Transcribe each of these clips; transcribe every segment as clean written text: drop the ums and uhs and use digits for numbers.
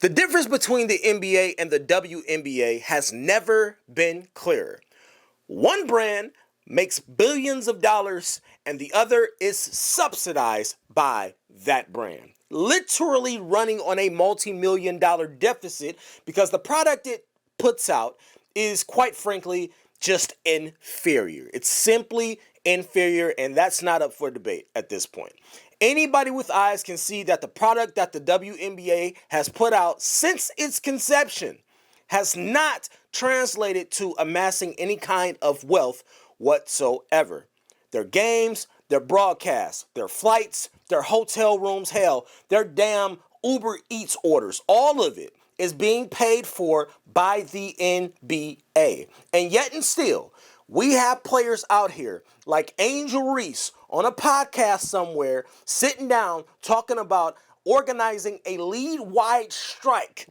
The difference between the NBA and the WNBA has never been clearer. One brand makes billions of dollars and the other is subsidized by that brand. Literally running on a multi-million-dollar deficit because the product it puts out is, quite frankly, just inferior. It's simply inferior, and that's not up for debate at this point. Anybody with eyes can see that the product that the WNBA has put out since its conception has not translated to amassing any kind of wealth whatsoever. Their games, their broadcasts, their flights, their hotel rooms, hell, their damn Uber Eats orders, all of it is being paid for by the NBA. And yet and still, we have players out here like Angel Reese on a podcast somewhere sitting down talking about organizing a league-wide strike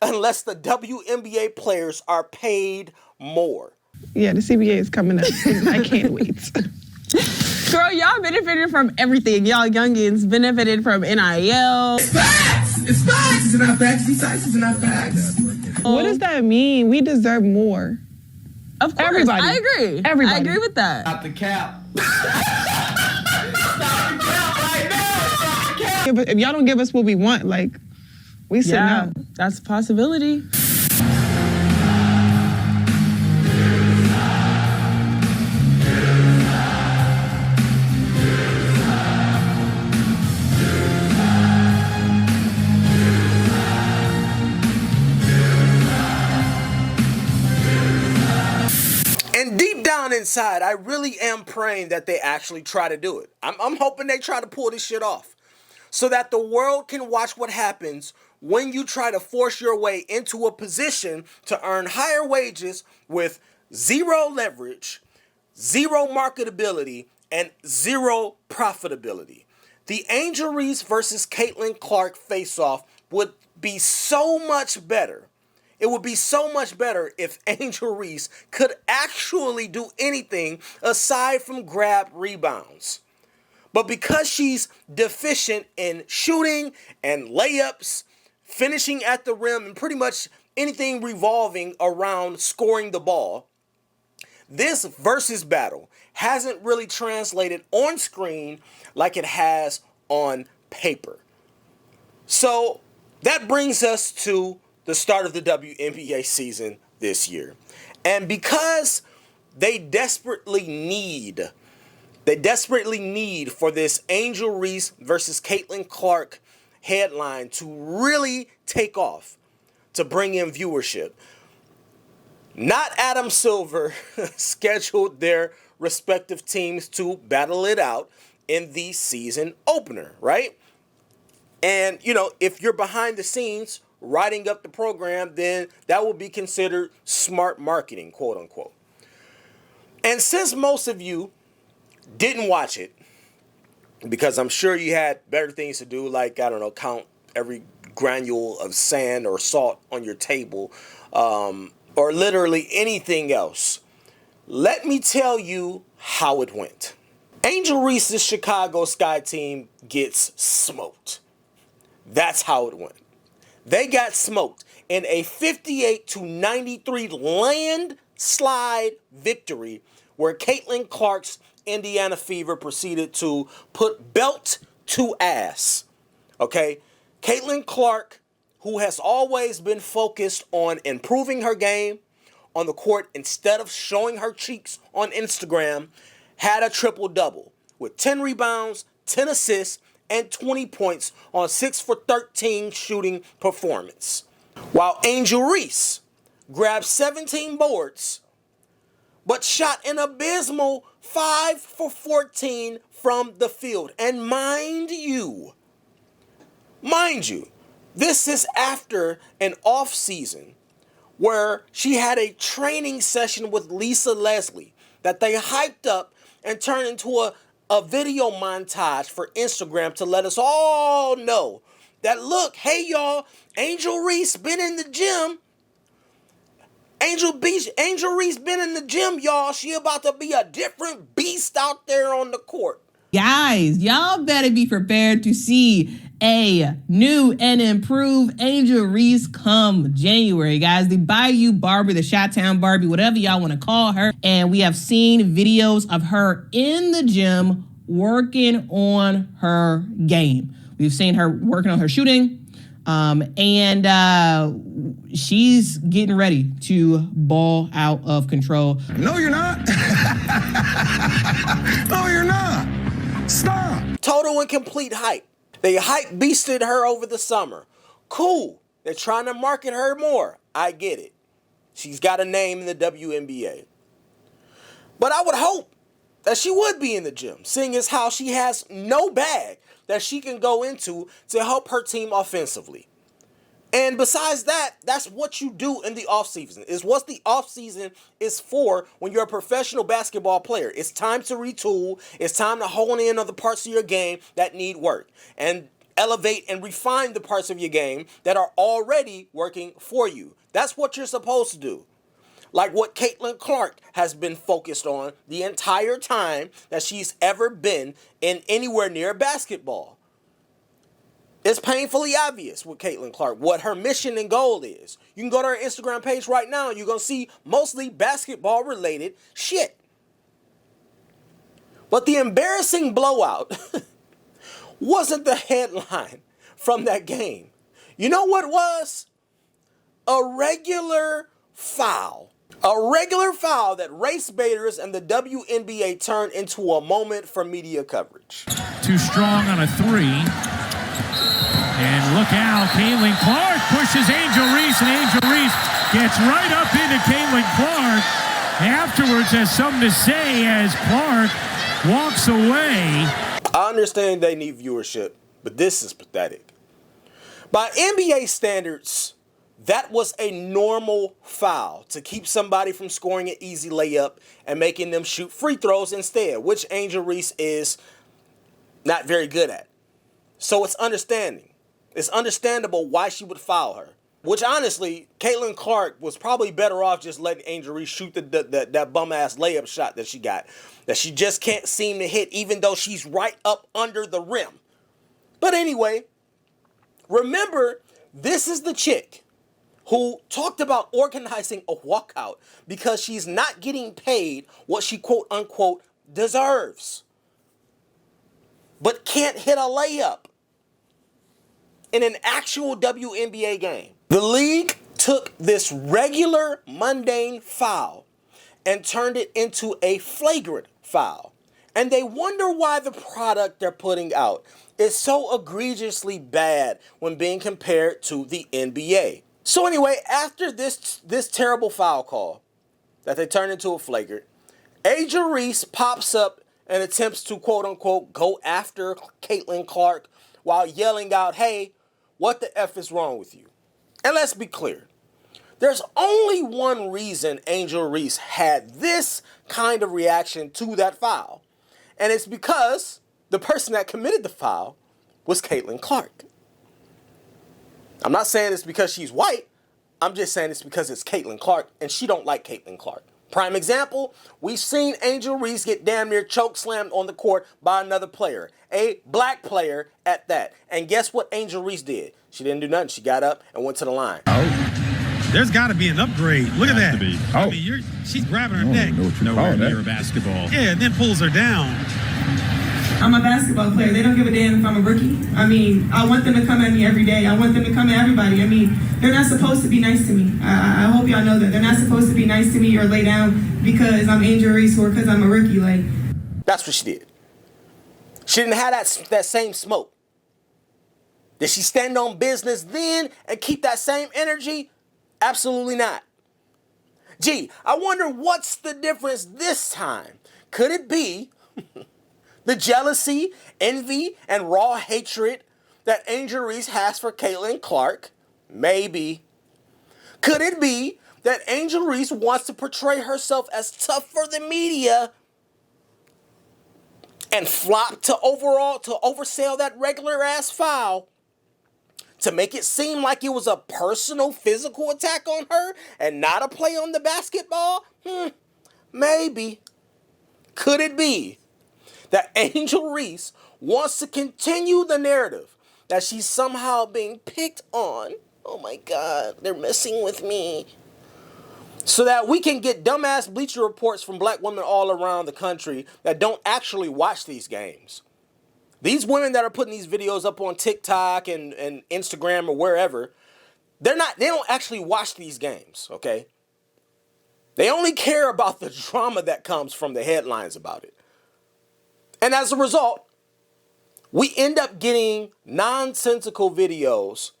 unless the WNBA players are paid more. Yeah, the CBA is coming up. I can't wait. Girl, y'all benefited from everything. Y'all youngins benefited from NIL. It's facts! It's facts! It's not facts. Besides, it's not facts. What does that mean? We deserve more. Of course, everybody. I agree. Everybody. I agree with that. Stop the cap. Stop the cap right now. Stop the cap. If y'all don't give us what we want, like, we sit out. That's a possibility. And deep down inside, I really am praying that they actually try to do it. I'm hoping they try to pull this shit off so that the world can watch what happens when you try to force your way into a position to earn higher wages with zero leverage, zero marketability, and zero profitability. The Angel Reese versus Caitlin Clark face-off would be so much better. It would be so much better if Angel Reese could actually do anything aside from grab rebounds. But because she's deficient in shooting and layups, finishing at the rim, and pretty much anything revolving around scoring the ball, this versus battle hasn't really translated on screen like it has on paper. So that brings us to the start of the WNBA season this year. And because they desperately need for this Angel Reese versus Caitlin Clark headline to really take off, to bring in viewership. Not Adam Silver scheduled their respective teams to battle it out in the season opener, right? And, you know, if you're behind the scenes writing up the program, then that will be considered smart marketing, quote unquote. And since most of you didn't watch it, because I'm sure you had better things to do, like, I don't know, count every granule of sand or salt on your table, or literally anything else, let me tell you how it went. Angel Reese's Chicago Sky team gets smoked. That's how it went. They got smoked in a 58-93 landslide victory where Caitlin Clark's Indiana Fever proceeded to put belt to ass. Okay? Caitlin Clark, who has always been focused on improving her game on the court instead of showing her cheeks on Instagram, had a triple-double with 10 rebounds, 10 assists, and 20 points on 6 for 13 shooting performance. While Angel Reese grabbed 17 boards, but shot an abysmal 5 for 14 from the field. And mind you, this is after an off season where she had a training session with Lisa Leslie that they hyped up and turned into a video montage for Instagram to let us all know that, look, hey y'all, Angel Reese been in the gym. Angel Reese been in the gym, y'all. She about to be a different beast out there on the court. Guys, y'all better be prepared to see a new and improved Angel Reese come January, guys. The Bayou Barbie, the Chi-Town Barbie, whatever y'all want to call her. And we have seen videos of her in the gym working on her game. We've seen her working on her shooting. And she's getting ready to ball out of control. No, you're not. No, you're not. Stop. Total and complete hype. They hype beasted her over the summer. Cool. They're trying to market her more. I get it. She's got a name in the WNBA. But I would hope that she would be in the gym, seeing as how she has no bag that she can go into to help her team offensively. And besides that, that's what you do in the offseason. It's what the offseason is for when you're a professional basketball player. It's time to retool. It's time to hone in on the parts of your game that need work and elevate and refine the parts of your game that are already working for you. That's what you're supposed to do. Like what Caitlin Clark has been focused on the entire time that she's ever been in anywhere near basketball. It's painfully obvious with Caitlin Clark what her mission and goal is. You can go to her Instagram page right now and you're going to see mostly basketball related shit. But the embarrassing blowout wasn't the headline from that game. You know what was? A regular foul. A regular foul that race baiters and the WNBA turned into a moment for media coverage. Too strong on a three. And look out, Caitlin Clark pushes Angel Reese, and Angel Reese gets right up into Caitlin Clark. Afterwards has something to say as Clark walks away. I understand they need viewership, but this is pathetic. By NBA standards, that was a normal foul to keep somebody from scoring an easy layup and making them shoot free throws instead, which Angel Reese is not very good at. So it's understandable why she would foul her. Which honestly, Caitlin Clark was probably better off just letting Angel Reese shoot that bum-ass layup shot that she got. That she just can't seem to hit even though she's right up under the rim. But anyway, remember, this is the chick who talked about organizing a walkout because she's not getting paid what she quote-unquote deserves. But can't hit a layup in an actual WNBA game. The league took this regular mundane foul and turned it into a flagrant foul. And they wonder why the product they're putting out is so egregiously bad when being compared to the NBA. So anyway, after this terrible foul call that they turned into a flagrant, Angel Reese pops up and attempts to quote-unquote go after Caitlin Clark while yelling out, "Hey, what the F is wrong with you?" And let's be clear. There's only one reason Angel Reese had this kind of reaction to that foul. And it's because the person that committed the foul was Caitlin Clark. I'm not saying it's because she's white. I'm just saying it's because it's Caitlin Clark and she don't like Caitlin Clark. Prime example, we've seen Angel Reese get damn near choke slammed on the court by another player, a black player at that. And guess what Angel Reese did? She didn't do nothing. She got up and went to the line. Oh, there's got to be an upgrade. Look at that. I mean, she's grabbing her neck. Nowhere near a basketball. Yeah, and then pulls her down. I'm a basketball player. They don't give a damn if I'm a rookie. I mean, I want them to come at me every day. I want them to come at everybody. I mean, they're not supposed to be nice to me. I hope y'all know that. They're not supposed to be nice to me or lay down because I'm Angel Reese or because I'm a rookie. Like, that's what she did. She didn't have that same smoke. Did she stand on business then and keep that same energy? Absolutely not. Gee, I wonder what's the difference this time. Could it be the jealousy, envy, and raw hatred that Angel Reese has for Caitlin Clark? Maybe. Could it be that Angel Reese wants to portray herself as tough for the media and flop to oversell that regular ass foul to make it seem like it was a personal physical attack on her and not a play on the basketball? Maybe. Could it be that Angel Reese wants to continue the narrative that she's somehow being picked on. Oh my God, they're messing with me. So that we can get dumbass Bleacher Reports from black women all around the country that don't actually watch these games. These women that are putting these videos up on TikTok and Instagram or wherever, they don't actually watch these games, okay? They only care about the drama that comes from the headlines about it. And as a result, we end up getting nonsensical videos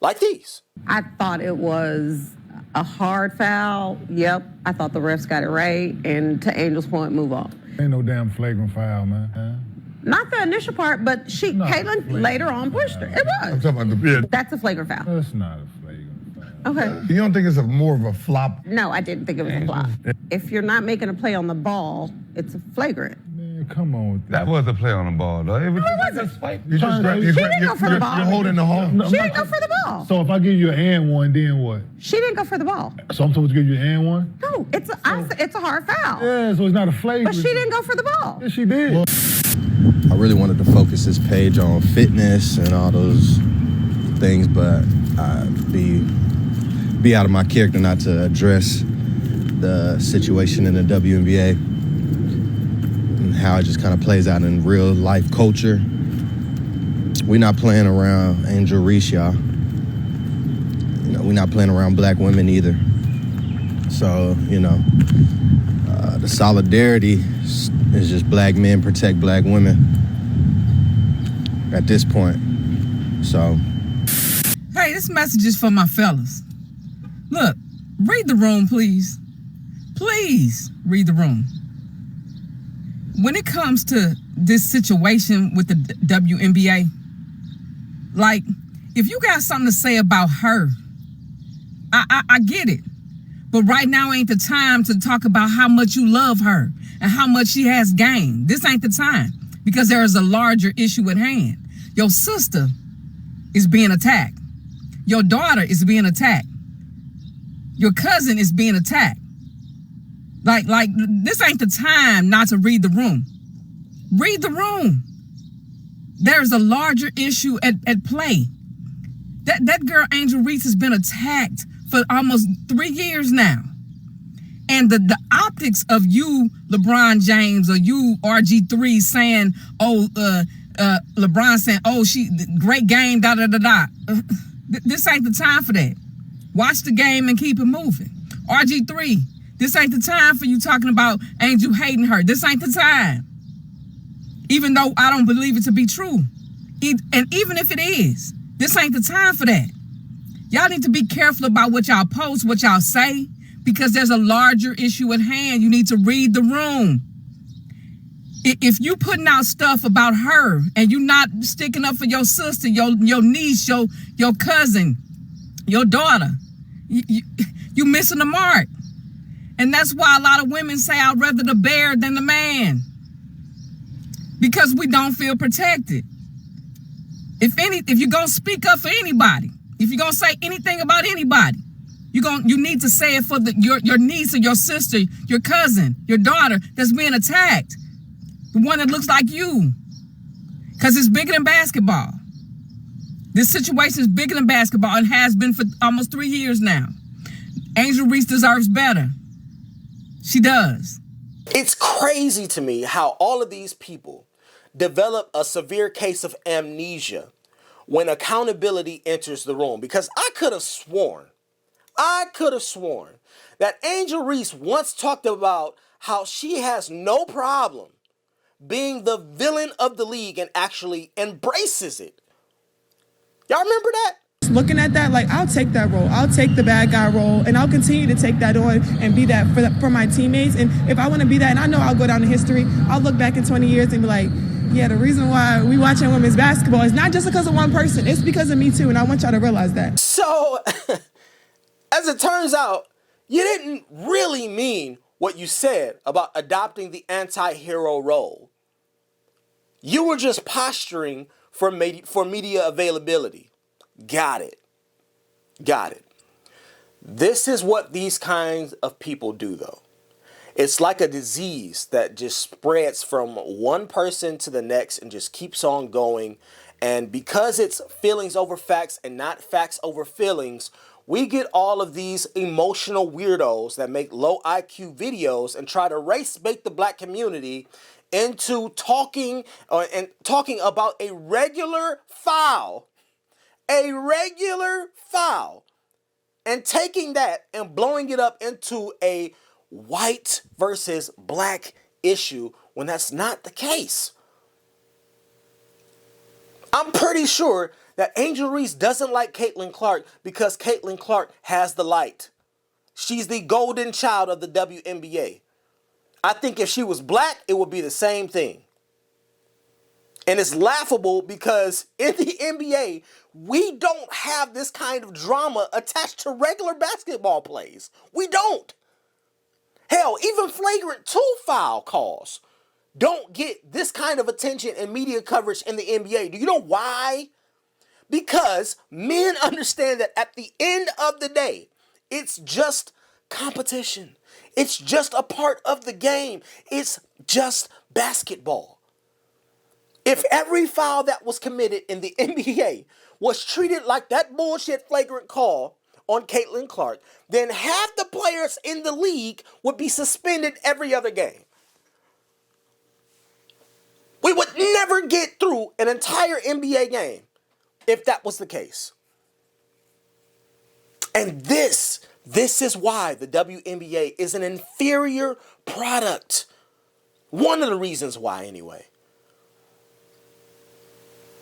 like these. I thought it was a hard foul. Yep, I thought the refs got it right. And to Angel's point, move on. Ain't no damn flagrant foul, man. Not the initial part, but Caitlin later on pushed her. It was. I'm talking about the That's a flagrant foul. That's not a flagrant foul. Okay. You don't think it's more of a flop? No, I didn't think it was a flop. If you're not making a play on the ball, it's a flagrant. Man, come on with That was a play on the ball, though. It was You just grab, She didn't go for the ball. You're holding the ball. She didn't go for the ball. So if I give you an and one, then what? She didn't go for the ball. So I'm supposed to give you an and one? No, it's a hard foul. Yeah, so it's not a flagrant. But she didn't go for the ball. Yeah, she did. I really wanted to focus this page on fitness and all those things, but I'd be out of my character not to address the situation in the WNBA and how it just kind of plays out in real life culture. We're not playing around Angel Reese, y'all. You know, we're not playing around black women either. So, the solidarity is just black men protect black women at this point. So. Hey, this message is for my fellas. Look, read the room, please. Please read the room. When it comes to this situation with the WNBA, like, if you got something to say about her, I get it. But right now ain't the time to talk about how much you love her and how much she has gained. This ain't the time, because there is a larger issue at hand. Your sister is being attacked. Your daughter is being attacked. Your cousin is being attacked. Like this ain't the time not to read the room. Read the room. There's a larger issue at play. That girl Angel Reese has been attacked for almost 3 years now. And the optics of you, LeBron James, or you, RG3, saying, LeBron saying, she, great game, da-da-da-da. This ain't the time for that. Watch the game and keep it moving. RG3, this ain't the time for you talking about Angel hating her. This ain't the time. Even though I don't believe it to be true. And even if it is, this ain't the time for that. Y'all need to be careful about what y'all post, what y'all say, because there's a larger issue at hand. You need to read the room. If you putting out stuff about her and you not sticking up for your sister, your niece, your cousin, your daughter, you missing the mark. And that's why a lot of women say, I'd rather the bear than the man. Because we don't feel protected. If you're gonna speak up for anybody, if you're gonna say anything about anybody, you need to say it for your niece or your sister, your cousin, your daughter that's being attacked. The one that looks like you. Because it's bigger than basketball. This situation is bigger than basketball and has been for almost 3 years now. Angel Reese deserves better. She does. It's crazy to me how all of these people develop a severe case of amnesia when accountability enters the room. Because I could have sworn that Angel Reese once talked about how she has no problem being the villain of the league and actually embraces it. Y'all remember that? Looking at that, like, I'll take that role. I'll take the bad guy role, and I'll continue to take that on and be that for my teammates. And if I want to be that, and I know I'll go down in history, I'll look back in 20 years and be like, yeah, the reason why we watching women's basketball is not just because of one person. It's because of me too, and I want y'all to realize that. So, as it turns out, you didn't really mean what you said about adopting the anti-hero role. You were just posturing for media availability. Got it. This is what these kinds of people do, though. It's like a disease that just spreads from one person to the next and just keeps on going. And because it's feelings over facts and not facts over feelings, we get all of these emotional weirdos that make low IQ videos and try to race bait the black community into talking about a regular foul, and taking that and blowing it up into a white versus black issue when that's not the case. I'm pretty sure that Angel Reese doesn't like Caitlin Clark because Caitlin Clark has the light. She's the golden child of the WNBA. I think if she was black, it would be the same thing. And it's laughable because in the NBA, we don't have this kind of drama attached to regular basketball plays. We don't. Hell, even flagrant 2 foul calls don't get this kind of attention and media coverage in the NBA. Do you know why? Because men understand that at the end of the day, it's just competition. It's just a part of the game. It's just basketball. If every foul that was committed in the NBA was treated like that bullshit flagrant call on Caitlin Clark, then half the players in the league would be suspended every other game. We would never get through an entire NBA game if that was the case. And this is why the WNBA is an inferior product. One of the reasons why, anyway.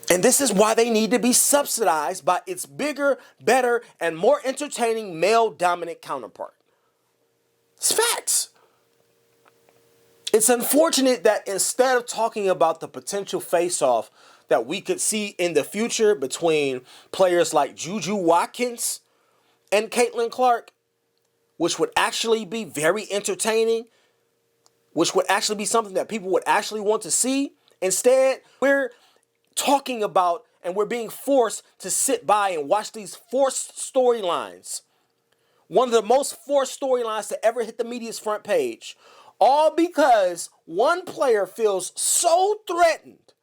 And this is why they need to be subsidized by its bigger, better, and more entertaining male-dominant counterpart. It's facts. It's unfortunate that instead of talking about the potential face-off that we could see in the future between players like Juju Watkins and Caitlin Clark, which would actually be very entertaining, which would actually be something that people would actually want to see, instead, we're talking about and we're being forced to sit by and watch these forced storylines. One of the most forced storylines to ever hit the media's front page. All because one player feels so threatened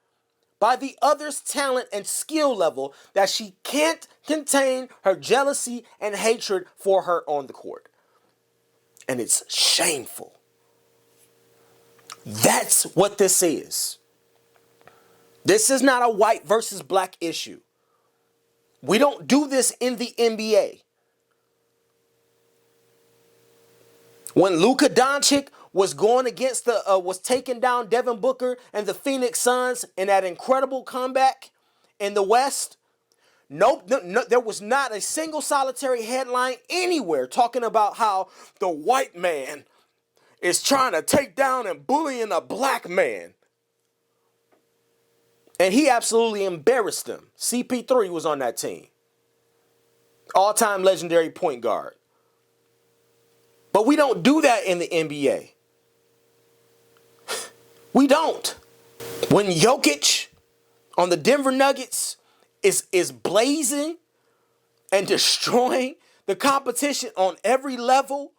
by the other's talent and skill level that she can't contain her jealousy and hatred for her on the court. And it's shameful. That's what this is. This is not a white versus black issue. We don't do this in the NBA. When Luka Doncic was going against was taking down Devin Booker and the Phoenix Suns in that incredible comeback in the West, no, there was not a single solitary headline anywhere talking about how the white man is trying to take down and bullying a black man. And he absolutely embarrassed them. CP3 was on that team. All-time legendary point guard. But we don't do that in the NBA. We don't. When Jokic on the Denver Nuggets is blazing and destroying the competition on every level,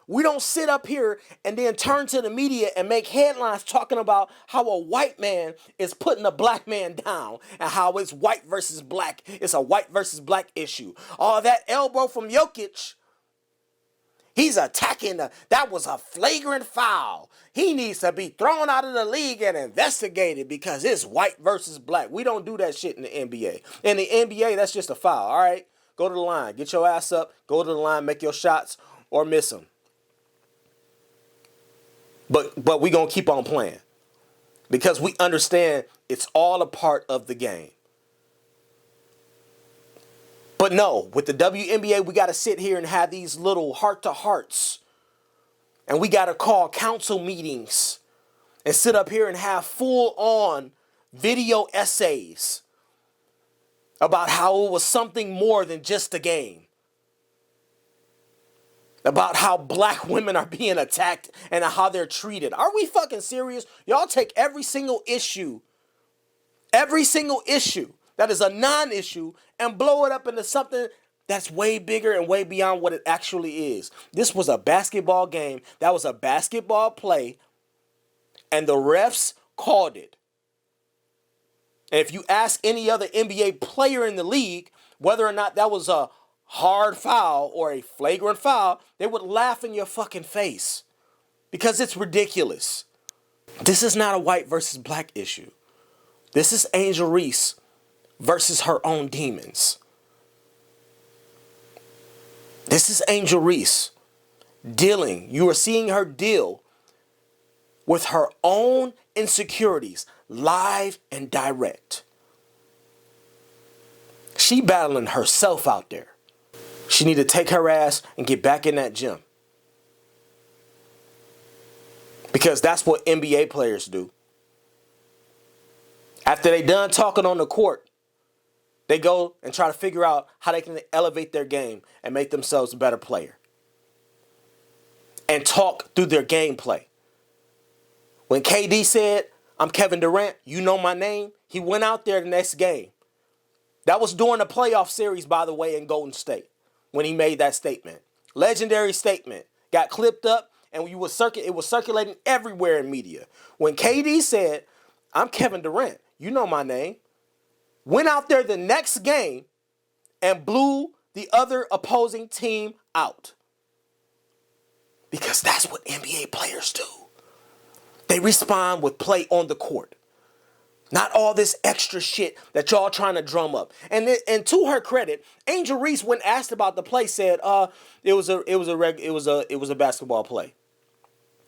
we don't sit up here and then turn to the media and make headlines talking about how a white man is putting a black man down and how it's white versus black. It's a white versus black issue. Oh, that elbow from Jokic, he's attacking that was a flagrant foul. He needs to be thrown out of the league and investigated because it's white versus black. We don't do that shit in the NBA. In the NBA, that's just a foul, all right? Go to the line. Get your ass up. Go to the line. Make your shots or miss them. But we going to keep on playing because we understand it's all a part of the game. But no, with the WNBA, we got to sit here and have these little heart-to-hearts. And we got to call council meetings and sit up here and have full-on video essays about how it was something more than just a game. About how black women are being attacked and how they're treated. Are we fucking serious? Y'all take every single issue that is a non-issue and blow it up into something that's way bigger and way beyond what it actually is. This was a basketball game. That was a basketball play. And the refs called it. And if you ask any other NBA player in the league whether or not that was a hard foul or a flagrant foul, they would laugh in your fucking face because it's ridiculous. This is not a white versus black issue. This is Angel Reese versus her own demons. This is Angel Reese dealing. You are seeing her deal with her own insecurities, live and direct. She battling herself out there. She need to take her ass and get back in that gym. Because that's what NBA players do. After they done talking on the court, they go and try to figure out how they can elevate their game and make themselves a better player. And talk through their gameplay. When KD said, I'm Kevin Durant, you know my name, he went out there the next game. That was during the playoff series, by the way, in Golden State, when he made that statement. Legendary statement. Got clipped up, and it was circulating everywhere in media. When KD said, I'm Kevin Durant, you know my name, went out there the next game and blew the other opposing team out. Because that's what NBA players do. They respond with play on the court. Not all this extra shit that y'all trying to drum up. And to her credit, Angel Reese, when asked about the play, said, it was a basketball play.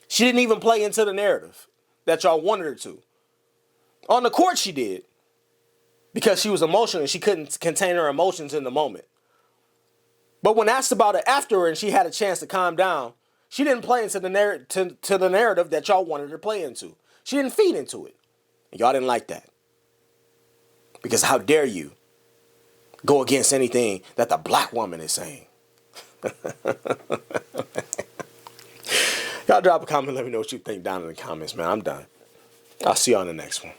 She didn't even play into the narrative that y'all wanted her to. On the court, she did, because she was emotional and she couldn't contain her emotions in the moment. But when asked about it after and she had a chance to calm down, she didn't play into the narrative that y'all wanted her to play into. She didn't feed into it. And y'all didn't like that. Because how dare you go against anything that the black woman is saying? Y'all drop a comment. Let me know what you think down in the comments, man. I'm done. I'll see you on the next one.